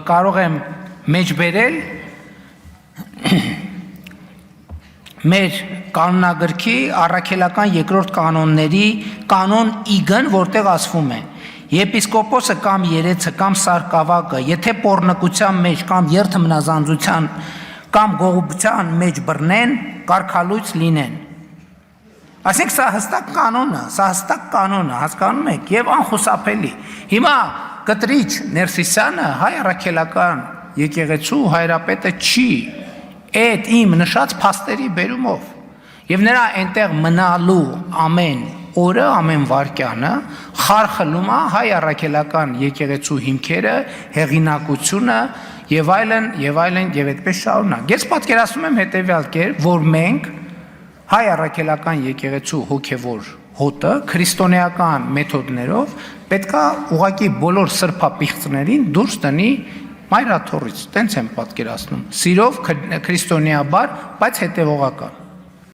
կարող եմ մեջ բերել մեր կանոնագրքի առաքելական երկրորդ կանոնների կանոն իգն, որտեղ ասվում է. Եպիսկոպոսը կամ երեցը կամ սարկավակը, եթե պոռնկության մեջ կամ երթմնազանձության կամ գողության մեջ բռնեն, կարգալույծ լինեն։ Այսինքն սա հստակ կանոնը, հասկանում եք, եւ անխուսափելի։ Հիմա կտրիչ Ներսիսյանը հայ առաքելական եկեղեցու հայրապետը չի այդ իմ նշած փաստերի բերումով եւ նրա այնտեղ մնալու ամեն օրը, ամեն վայրկյանը խարխլում է հայ առաքելական եկեղեցու հիմքերը, հեղինակությունը եւ այլն եւ այդպես շարունակ։ Ես պատկերացնում եմ հետեւյալ կերպ, որ մենք հայ առաքելական եկեղեցու հոգևոր հոտը քրիստոնեական մեթոդներով պետքա ուղղակի բոլոր սրբապիղծներին դուրս տնի մայրաթորից, տենց եմ պատկերացնում, սիրով քրիստոնեաբար, բայց հետևողական։